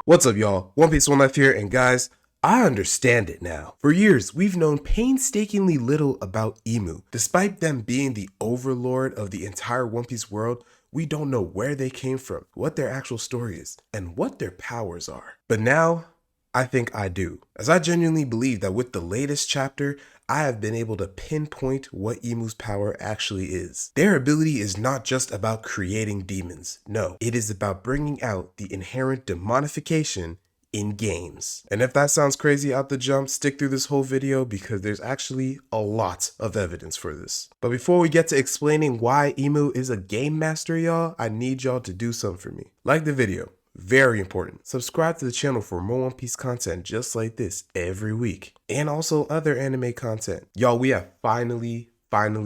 What's up, y'all? One Piece One Life here, and guys, I understand it now. For years, we've known painstakingly little about Imu. Despite them being the overlord of the entire One Piece world, we don't know where they came from, what their actual story is, and what their powers are. But now, I think I do, as I genuinely believe that with the latest chapter, I have been able to pinpoint what Imu's power actually is. Their ability is not just about creating demons. No, it is about bringing out the inherent demonification in games. And if that sounds crazy out the jump, stick through this whole video because there's actually a lot of evidence for this. But before we get to explaining why Imu is a game master, y'all, I need y'all to do something for me. Like the video. Very important. Subscribe to the channel for more One Piece content just like this every week. And also other anime content. Y'all, we have finally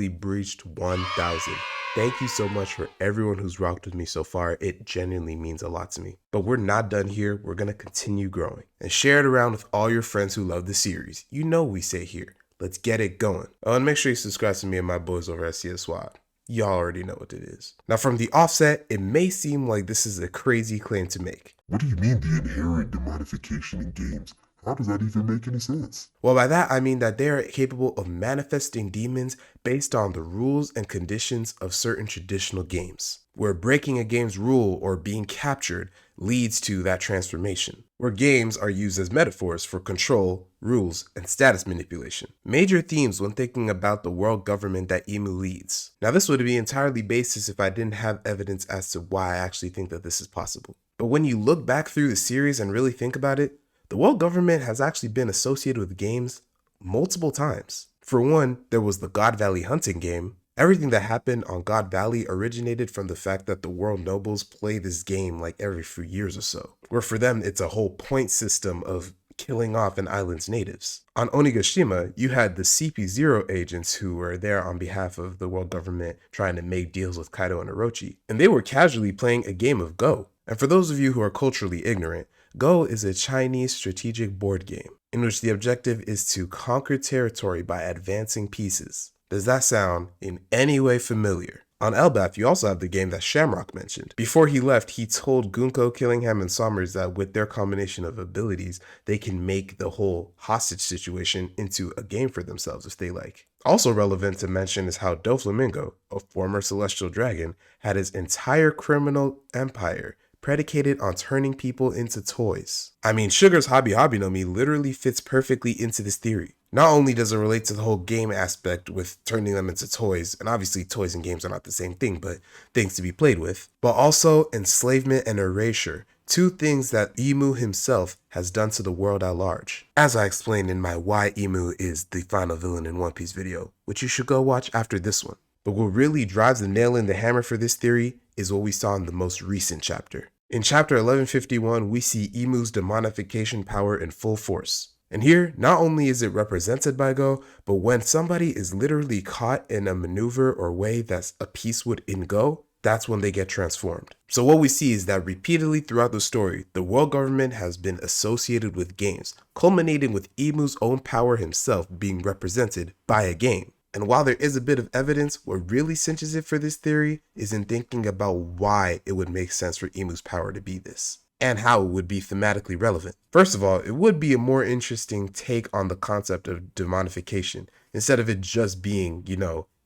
breached 1,000. Thank you so much for everyone who's rocked with me so far. It genuinely means a lot to me. But we're not done here. We're going to continue growing. And share it around with all your friends who love the series. You know we say here. Let's get it going. Oh, and make sure you subscribe to me and my boys over at CS Swad. Y'all already know what it is. Now from the offset, it may seem like this is a crazy claim to make. What do you mean the inherent demonification in games? How does that even make any sense? Well, by that I mean that they are capable of manifesting demons based on the rules and conditions of certain traditional games, where breaking a game's rule or being captured leads to that transformation, where games are used as metaphors for control, rules, and status manipulation. Major themes when thinking about the world government that Imu leads. Now this would be entirely baseless if I didn't have evidence as to why I actually think that this is possible. But when you look back through the series and really think about it, the world government has actually been associated with games multiple times. For one, there was the God Valley hunting game. Everything that happened on God Valley originated from the fact that the world nobles play this game like every few years or so, where for them it's a whole point system of killing off an island's natives. On Onigashima, you had the CP0 agents who were there on behalf of the world government trying to make deals with Kaido and Orochi, and they were casually playing a game of Go. And for those of you who are culturally ignorant, Go is a Chinese strategic board game in which the objective is to conquer territory by advancing pieces. Does that sound in any way familiar? On Elbaf, you also have the game that Shamrock mentioned. Before he left, he told Gunko, Killingham, and Sommers that with their combination of abilities, they can make the whole hostage situation into a game for themselves if they like. Also relevant to mention is how Doflamingo, a former celestial dragon, had his entire criminal empire predicated on turning people into toys. I mean, Sugar's Hobby no Mi literally fits perfectly into this theory. Not only does it relate to the whole game aspect with turning them into toys, and obviously toys and games are not the same thing, but things to be played with, but also enslavement and erasure, two things that Imu himself has done to the world at large. As I explained in my Why Imu is the Final Villain in One Piece video, which you should go watch after this one. But what really drives the nail in the hammer for this theory is what we saw in the most recent chapter. In chapter 1151, we see Imu's demonification power in full force. And here, not only is it represented by Go, but when somebody is literally caught in a maneuver or way that's a piece would in Go, that's when they get transformed. So what we see is that repeatedly throughout the story, the world government has been associated with games, culminating with Imu's own power himself being represented by a game. And while there is a bit of evidence, what really cinches it for this theory is in thinking about why it would make sense for Imu's power to be this, and how it would be thematically relevant. First of all, it would be a more interesting take on the concept of demonification. Instead of it just being,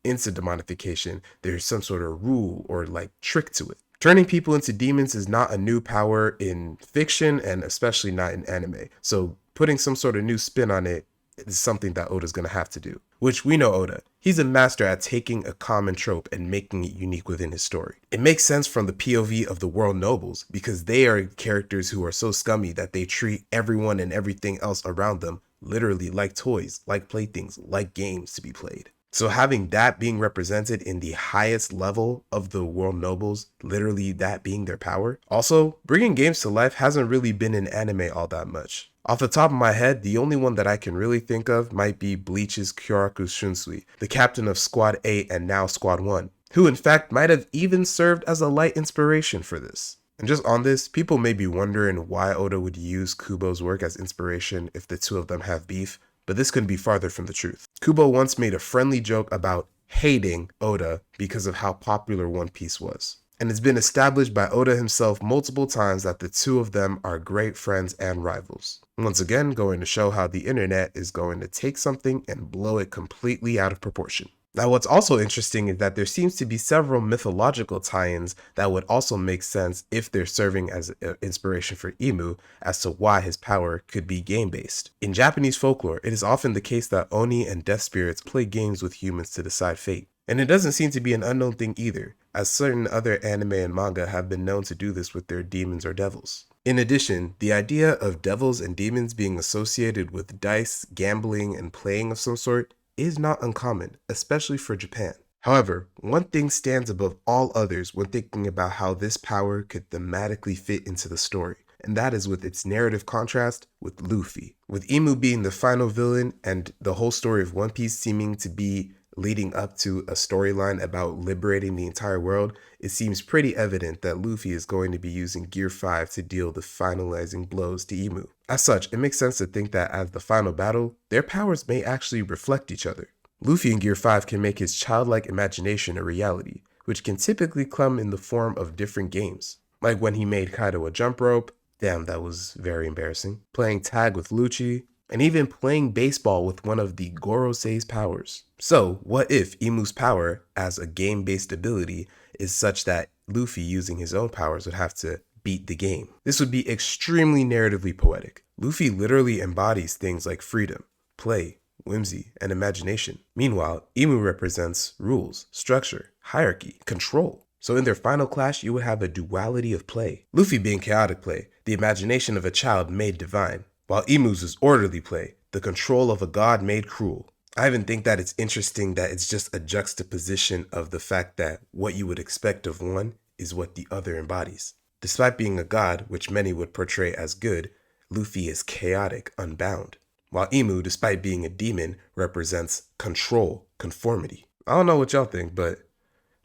into demonification, there's some sort of rule or like trick to it. Turning people into demons is not a new power in fiction and especially not in anime. So putting some sort of new spin on it is something that Oda's gonna have to do. Which we know Oda. He's a master at taking a common trope and making it unique within his story. It makes sense from the POV of the world nobles because they are characters who are so scummy that they treat everyone and everything else around them literally like toys, like playthings, like games to be played. So having that being represented in the highest level of the world nobles, literally that being their power. Also, bringing games to life hasn't really been in anime all that much. Off the top of my head, the only one that I can really think of might be Bleach's Kyoraku Shunsui, the captain of Squad 8 and now Squad 1, who in fact might have even served as a light inspiration for this. And just on this, people may be wondering why Oda would use Kubo's work as inspiration if the two of them have beef, but this couldn't be farther from the truth. Kubo once made a friendly joke about hating Oda because of how popular One Piece was. And it's been established by Oda himself multiple times that the two of them are great friends and rivals. Once again, going to show how the internet is going to take something and blow it completely out of proportion. Now, what's also interesting is that there seems to be several mythological tie-ins that would also make sense if they're serving as an inspiration for Imu as to why his power could be game-based. In Japanese folklore, it is often the case that Oni and death spirits play games with humans to decide fate. And it doesn't seem to be an unknown thing either, as certain other anime and manga have been known to do this with their demons or devils. In addition, the idea of devils and demons being associated with dice, gambling, and playing of some sort is not uncommon, especially for Japan. However, one thing stands above all others when thinking about how this power could thematically fit into the story, and that is with its narrative contrast with Luffy. With Imu being the final villain and the whole story of One Piece seeming to be leading up to a storyline about liberating the entire world, it seems pretty evident that Luffy is going to be using Gear 5 to deal the finalizing blows to Imu. As such, it makes sense to think that as the final battle, their powers may actually reflect each other. Luffy in Gear 5 can make his childlike imagination a reality, which can typically come in the form of different games. Like when he made Kaido a jump rope, damn that was very embarrassing, playing tag with Lucci, and even playing baseball with one of the Gorosei's powers. So, what if Imu's power as a game-based ability is such that Luffy using his own powers would have to beat the game? This would be extremely narratively poetic. Luffy literally embodies things like freedom, play, whimsy, and imagination. Meanwhile, Imu represents rules, structure, hierarchy, control. So in their final clash, you would have a duality of play. Luffy being chaotic play, the imagination of a child made divine, while Imu's is orderly play, the control of a god made cruel. I even think that it's interesting that it's just a juxtaposition of the fact that what you would expect of one is what the other embodies. Despite being a god, which many would portray as good, Luffy is chaotic, unbound, while Imu, despite being a demon, represents control, conformity. I don't know what y'all think, but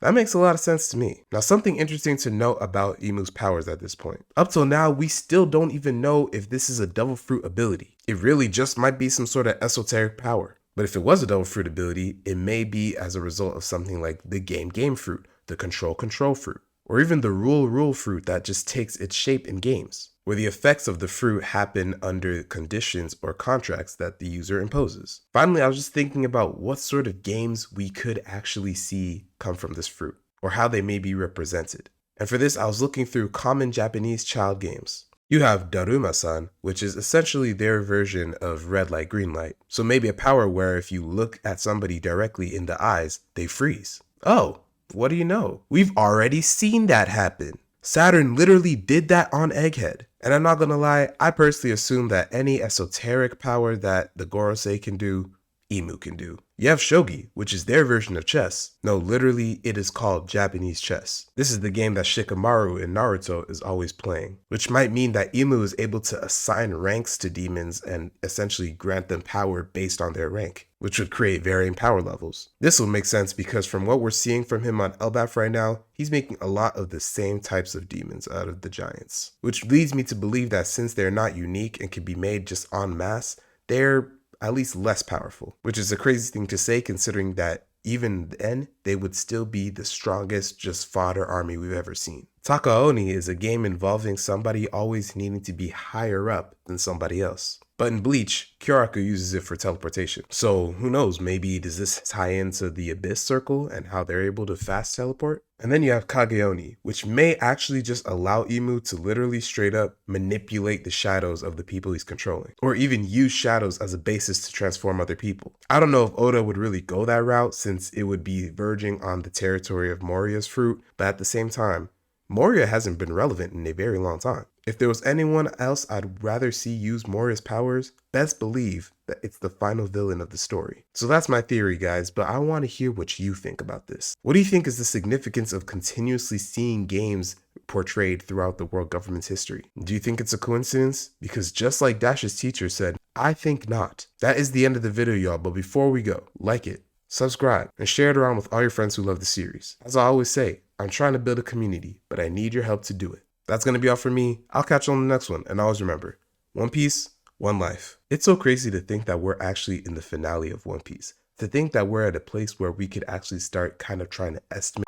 that makes a lot of sense to me. Now, something interesting to note about Imu's powers at this point. Up till now, we still don't even know if this is a devil fruit ability. It really just might be some sort of esoteric power. But if it was a devil fruit ability, it may be as a result of something like the game fruit, the control fruit, or even the rule fruit that just takes its shape in games, where the effects of the fruit happen under conditions or contracts that the user imposes. Finally, I was just thinking about what sort of games we could actually see come from this fruit, or how they may be represented. And for this, I was looking through common Japanese child games. You have Daruma-san, which is essentially their version of red light, green light. So maybe a power where if you look at somebody directly in the eyes, they freeze. Oh, what do you know? We've already seen that happen. Saturn literally did that on Egghead. And I'm not gonna lie, I personally assume that any esoteric power that the Gorosei can do, Imu can do. You have Shogi, which is their version of chess. No, literally, it is called Japanese chess. This is the game that Shikamaru in Naruto is always playing, which might mean that Imu is able to assign ranks to demons and essentially grant them power based on their rank, which would create varying power levels. This will make sense because from what we're seeing from him on Elbaf right now, he's making a lot of the same types of demons out of the giants, which leads me to believe that since they're not unique and can be made just en masse, they're at least less powerful, which is a crazy thing to say considering that even then, they would still be the strongest just fodder army we've ever seen. Takaoni is a game involving somebody always needing to be higher up than somebody else. But in Bleach, Kyoraku uses it for teleportation. So who knows, maybe does this tie into the Abyss Circle and how they're able to fast teleport? And then you have Kageoni, which may actually just allow Imu to literally straight up manipulate the shadows of the people he's controlling, or even use shadows as a basis to transform other people. I don't know if Oda would really go that route since it would be verging on the territory of Moria's fruit, but at the same time, Moria hasn't been relevant in a very long time. If there was anyone else I'd rather see use Moria's powers, best believe that it's the final villain of the story. So that's my theory, guys, but I want to hear what you think about this. What do you think is the significance of continuously seeing games portrayed throughout the world government's history? Do you think it's a coincidence? Because just like Dash's teacher said, I think not. That is the end of the video, y'all, but before we go, like it, subscribe, and share it around with all your friends who love the series. As I always say, I'm trying to build a community, but I need your help to do it. That's going to be all for me. I'll catch you on the next one, and always remember, One Piece, one life. It's so crazy to think that we're actually in the finale of One Piece. To think that we're at a place where we could actually start kind of trying to estimate